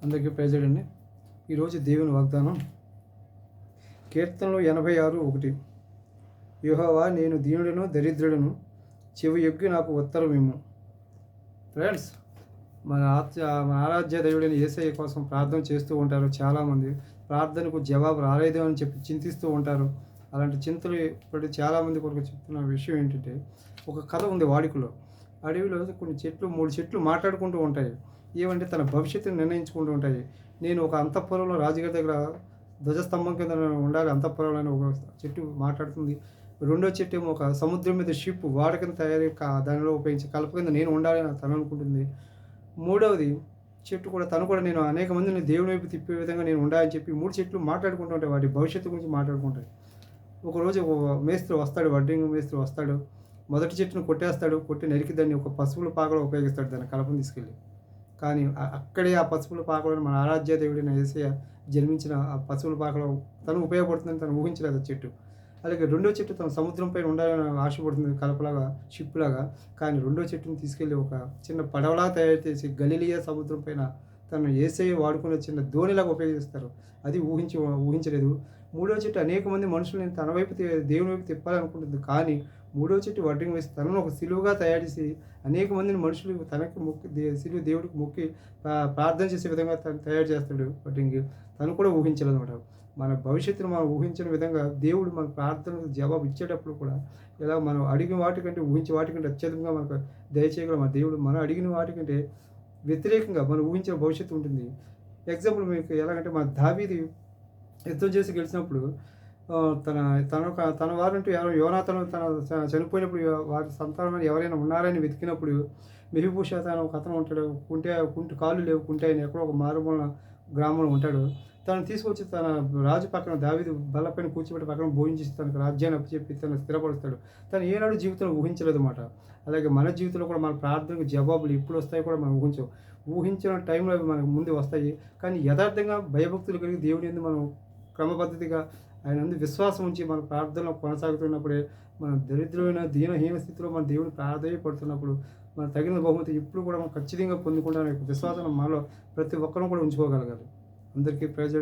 అందరికీ ప్రైజ్. ఈరోజు దేవుని వాగ్దానం కీర్తనలు 86:1. యెహోవా, నేను దీనుడను దరిద్రుడను, చెవియొగ్గి నాకు ఉత్తరమిమ్ము. ఫ్రెండ్స్, మన ఆరాధ్య దేవుడైన యేసయ్య కోసం ప్రార్థన చేస్తూ ఉంటారు చాలామంది. ప్రార్థనకు జవాబు రాలేదు అని చెప్పి చింతిస్తూ ఉంటారు. అలాంటి చింతలు ఇప్పుడు చాలామంది కొరకు చెప్తున్న విషయం ఏంటంటే, ఒక కథ ఉంది వాడుకలో. అడవిలో కొన్ని చెట్లు 3 చెట్లు మాట్లాడుకుంటూ ఉంటాయి. ఏమంటే తన భవిష్యత్తును నిర్ణయించుకుంటూ ఉంటాయి. నేను ఒక అంతఃపురంలో రాజుగారి దగ్గర ధ్వజస్తంభం కింద ఉండాలి అంతఃపురంలో అని ఒక చెట్టు మాట్లాడుతుంది. రెండో చెట్టు ఏమో ఒక సముద్రం మీద షిప్ వాడ కింద తయారీ దానిలో ఉపయోగించి కలప కింద నేను ఉండాలి అని తను అనుకుంటుంది. మూడవది చెట్టు కూడా తను కూడా నేను అనేక మందిని దేవుని వైపు తిప్పే విధంగా నేను ఉండాలని చెప్పి 3 చెట్లు మాట్లాడుకుంటూ ఉంటాయి. వాటి భవిష్యత్తు గురించి మాట్లాడుకుంటాయి. ఒకరోజు ఒక మేస్త్రి వస్తాడు, వడ్డింగ్ మేస్త్రి వస్తాడు. మొదటి చెట్టును కొట్టేస్తాడు. కొట్టి నరికి దాన్ని ఒక పశువుల పాకలో ఉపయోగిస్తాడు, దాన్ని కలపను తీసుకెళ్ళి. కానీ అక్కడే ఆ పశువుల పాకలో మన ఆరాధ్య దేవుడైన యేసయ్య జన్మించిన ఆ పశువుల పాకలో తను ఉపయోగపడుతుందని తను ఊహించలేదు ఆ చెట్టు. అలాగే రెండో చెట్టు తన సముద్రం పైన ఉండాలని ఆశపడుతుంది, కలపలాగా, షిప్ లాగా. కానీ రెండో చెట్టుని తీసుకెళ్ళి ఒక చిన్న పడవలా తయారు చేసి గలిలియా సముద్రం పైన తను యేసయ్య వాడుకునే చిన్న దోణిలాగా ఉపయోగిస్తారు. అది ఊహించలేదు. మూడో చెట్టు అనేక మంది మనుషుల్ని తన వైపు దేవుని వైపు తిప్పాలనుకుంటుంది. కానీ మూడో చెట్టు వడ్డింగ్ వేసి తనను ఒక సిలువగా తయారు చేసి అనేక మందిని మనుషులు తనకి మొక్కి సిలువ దేవుడికి మొక్కి ప్రార్థన చేసే విధంగా తను తయారు చేస్తాడు వడ్డింగ్. తను కూడా ఊహించలేదు అనమాట. మన భవిష్యత్తును మనం ఊహించిన విధంగా దేవుడు మన ప్రార్థనకు జవాబు ఇచ్చేటప్పుడు కూడా ఇలా మనం అడిగిన వాటికంటే ఊహించే వాటికంటే అత్యధికంగా మనకు దయచేయగల మన దేవుడు మనం అడిగిన వాటికంటే వ్యతిరేకంగా మనం ఊహించిన భవిష్యత్తు ఉంటుంది. ఎగ్జాంపుల్ మీకు ఎలాగంటే మన దావీదు యుద్ధం చేసి గెలిచినప్పుడు తన తన వారంటూ యోనాతాను చనిపోయినప్పుడు వారి సంతానం ఎవరైనా ఉన్నారని వెతికినప్పుడు మెఫీబోషెత్ అని ఒక అతను ఉంటాడు. కుంటి కాళ్ళు లేవు, కుంటే ఆయన ఎక్కడో ఒక మారుమూల గ్రామంలో ఉంటాడు. తను తీసుకొచ్చి తన రాజు పక్కన దావీదు బల్లపైన కూర్చోబెట్టి పక్కన భోజించి తనకు రాజ్యాన్ని అప్పచెప్పి తను స్థిరపరుస్తాడు. తను ఏనాడు జీవితంలో ఊహించలేదు అన్నమాట. అలాగే మన జీవితంలో కూడా మన ప్రార్థనకు జవాబులు ఎప్పుడు వస్తాయో కూడా మనం ఊహించిన టైంలో అవి మనకు ముందు వస్తాయి. కానీ యథార్థంగా భయభక్తులు కలిగి దేవుని యందు మనం క్రమపద్ధతిగా ఆయన యందు విశ్వాసం ఉంచి మన ప్రార్థనలో కొనసాగుతున్నప్పుడే, మన దరిద్రమైన దీనహీన స్థితిలో మన దేవుని ప్రాధేయపడుతున్నప్పుడు మన తగిన బహుమతి ఇప్పుడు కూడా మనం ఖచ్చితంగా పొందుకుంటామనే విశ్వాసం మనలో ప్రతి ఒక్కరూ కూడా ఉంచుకోగలగాలి. అందరికీ ప్రైజ్.